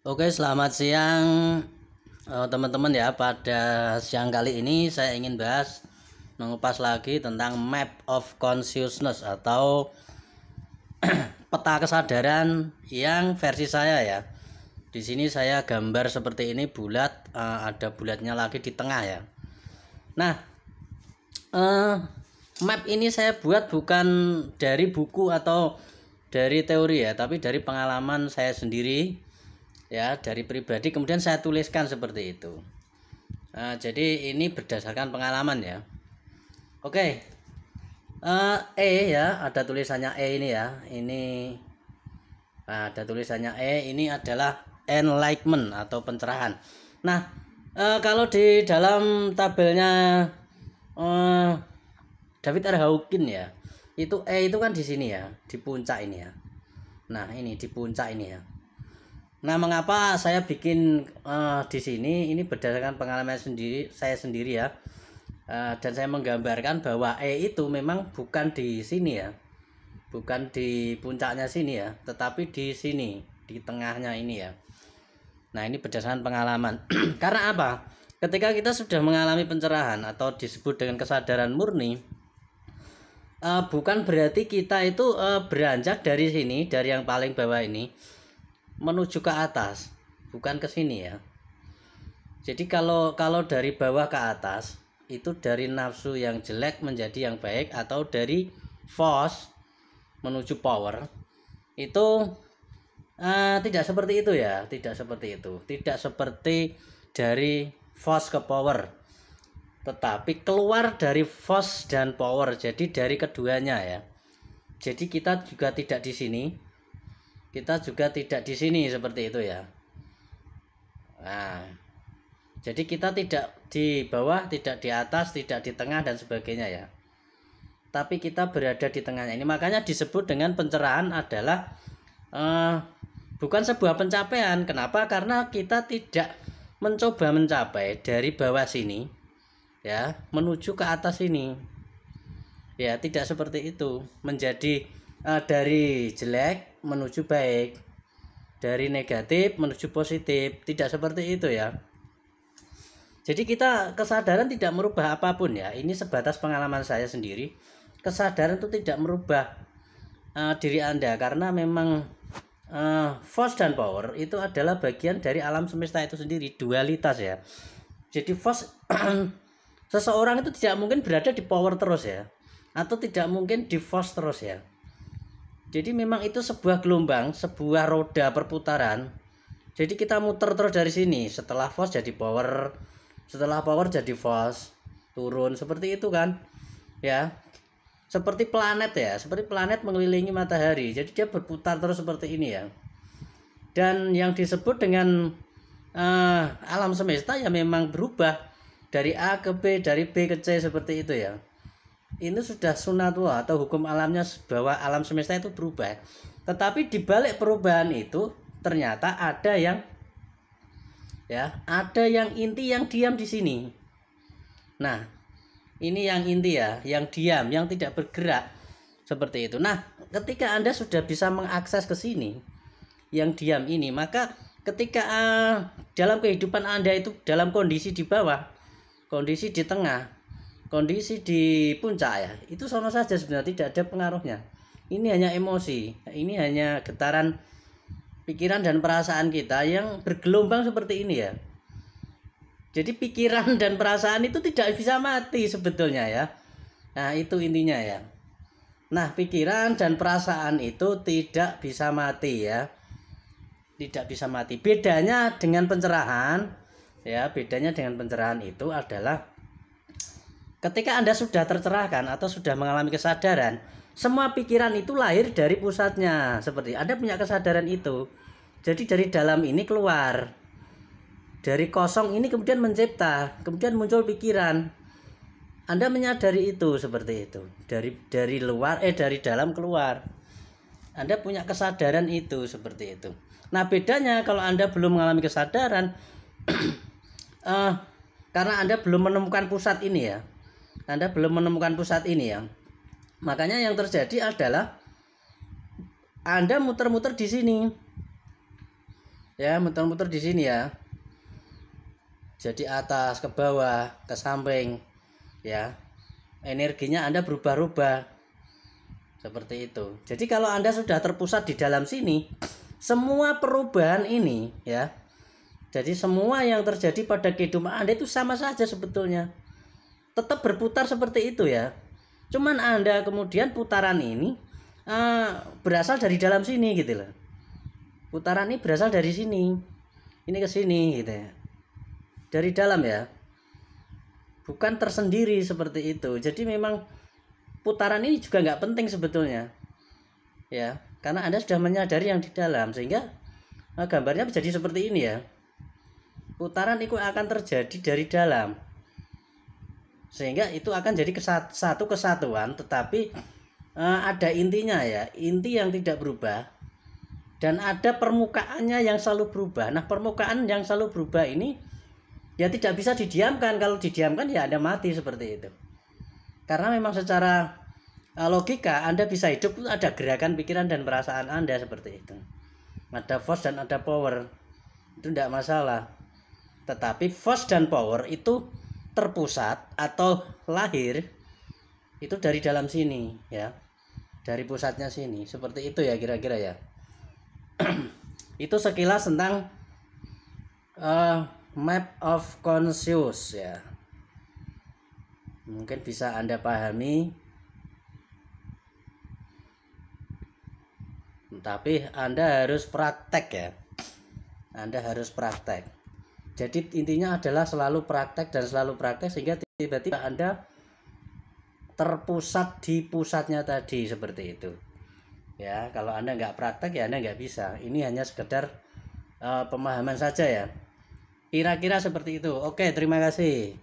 Oke, selamat siang teman-teman ya. Pada siang kali ini saya ingin mengupas lagi tentang map of consciousness atau peta kesadaran yang versi saya ya. Di sini saya gambar seperti ini bulat, ada bulatnya lagi di tengah ya. Nah, map ini saya buat bukan dari buku atau dari teori ya, tapi dari pengalaman saya sendiri ya, dari pribadi, kemudian saya tuliskan seperti itu. Jadi ini berdasarkan pengalaman ya. Oke, ya, ada tulisannya ini ya. Ini ada tulisannya ini adalah enlightenment atau pencerahan. Nah, kalau di dalam tabelnya David R. Hawkins ya, itu itu kan di sini ya, di puncak ini ya. Nah, ini di puncak ini ya. Nah, mengapa saya bikin di sini? Ini berdasarkan pengalaman saya sendiri ya. Dan saya menggambarkan bahwa itu memang bukan di sini ya. Bukan di puncaknya sini ya, tetapi di sini, di tengahnya ini ya. Nah, ini berdasarkan pengalaman. Karena apa? Ketika kita sudah mengalami pencerahan atau disebut dengan kesadaran murni, bukan berarti kita itu beranjak dari sini, dari yang paling bawah ini menuju ke atas, bukan ke sini ya. Jadi kalau dari bawah ke atas itu dari nafsu yang jelek menjadi yang baik, atau dari force menuju power, itu tidak seperti itu ya, tidak seperti itu, tidak seperti dari force ke power, tetapi keluar dari force dan power, jadi dari keduanya ya. Jadi kita juga tidak di sini, kita juga tidak di sini, seperti itu ya. Nah, jadi kita tidak di bawah, tidak di atas, tidak di tengah dan sebagainya ya, tapi kita berada di tengahnya. Ini makanya disebut dengan pencerahan adalah bukan sebuah pencapaian. Kenapa? Karena kita tidak mencoba mencapai dari bawah sini ya menuju ke atas ini ya, tidak seperti itu. Menjadi dari jelek menuju baik, dari negatif menuju positif, tidak seperti itu ya. Jadi kita kesadaran tidak merubah apapun ya. Ini sebatas pengalaman saya sendiri. Kesadaran itu tidak merubah diri Anda, karena memang force dan power itu adalah bagian dari alam semesta itu sendiri, dualitas ya. Jadi force seseorang itu tidak mungkin berada di power terus ya, atau tidak mungkin di force terus ya. Jadi memang itu sebuah gelombang, sebuah roda perputaran. Jadi kita muter terus dari sini, setelah force jadi power, setelah power jadi force, turun, seperti itu kan ya. Seperti planet ya, seperti planet mengelilingi matahari, jadi dia berputar terus seperti ini ya. Dan yang disebut dengan alam semesta ya memang berubah dari A ke B, dari B ke C, seperti itu ya. Ini sudah sunatullah atau hukum alamnya bahwa alam semesta itu berubah. Tetapi di balik perubahan itu ternyata ada yang inti yang diam di sini. Nah, ini yang inti ya, yang diam, yang tidak bergerak, seperti itu. Nah, ketika Anda sudah bisa mengakses ke sini, yang diam ini, maka ketika dalam kehidupan Anda itu dalam kondisi di bawah, kondisi di tengah, kondisi di puncak ya, itu sama saja sebenarnya, tidak ada pengaruhnya. Ini hanya emosi, ini hanya getaran pikiran dan perasaan kita yang bergelombang seperti ini ya. Jadi pikiran dan perasaan itu tidak bisa mati sebetulnya ya. Nah, itu intinya ya. Nah, pikiran dan perasaan itu tidak bisa mati ya. Tidak bisa mati. Bedanya dengan pencerahan ya, bedanya dengan pencerahan itu adalah ketika Anda sudah tercerahkan atau sudah mengalami kesadaran, semua pikiran itu lahir dari pusatnya. Seperti Anda punya kesadaran itu. Jadi dari dalam ini keluar. Dari kosong ini kemudian mencipta, kemudian muncul pikiran. Anda menyadari itu, seperti itu. Dari luar dari dalam keluar. Anda punya kesadaran itu, seperti itu. Nah, bedanya kalau Anda belum mengalami kesadaran karena Anda belum menemukan pusat ini ya. Anda belum menemukan pusat ini ya. Makanya yang terjadi adalah Anda muter-muter di sini. Ya, muter-muter di sini ya. Jadi atas ke bawah, ke samping ya. Energinya Anda berubah-ubah seperti itu. Jadi kalau Anda sudah terpusat di dalam sini, semua perubahan ini ya. Jadi semua yang terjadi pada kehidupan Anda itu sama saja sebetulnya. Tetap berputar seperti itu ya. Cuman Anda kemudian putaran ini berasal dari dalam sini gitu loh. Putaran ini berasal dari sini. Ini ke sini gitu ya. Dari dalam ya. Bukan tersendiri seperti itu. Jadi memang putaran ini juga nggak penting sebetulnya. Ya, karena Anda sudah menyadari yang di dalam sehingga gambarnya menjadi seperti ini ya. Putaran itu akan terjadi dari dalam. Sehingga itu akan jadi satu kesatuan, tetapi ada intinya ya, inti yang tidak berubah. Dan ada permukaannya yang selalu berubah. Nah, permukaan yang selalu berubah ini ya tidak bisa didiamkan. Kalau didiamkan ya Anda mati seperti itu. Karena memang secara logika Anda bisa hidup itu ada gerakan pikiran dan perasaan Anda seperti itu. Ada force dan ada power. Itu tidak masalah. Tetapi force dan power itu terpusat atau lahir itu dari dalam sini ya. Dari pusatnya sini. Seperti itu ya kira-kira ya. Itu sekilas tentang map of conscious ya. Mungkin bisa Anda pahami, tapi Anda harus praktek ya. Anda harus praktek. Jadi intinya adalah selalu praktek dan selalu praktek sehingga tiba-tiba Anda terpusat di pusatnya tadi seperti itu. Ya, kalau Anda nggak praktek ya Anda nggak bisa. Ini hanya sekedar pemahaman saja ya. Kira-kira seperti itu. Oke, terima kasih.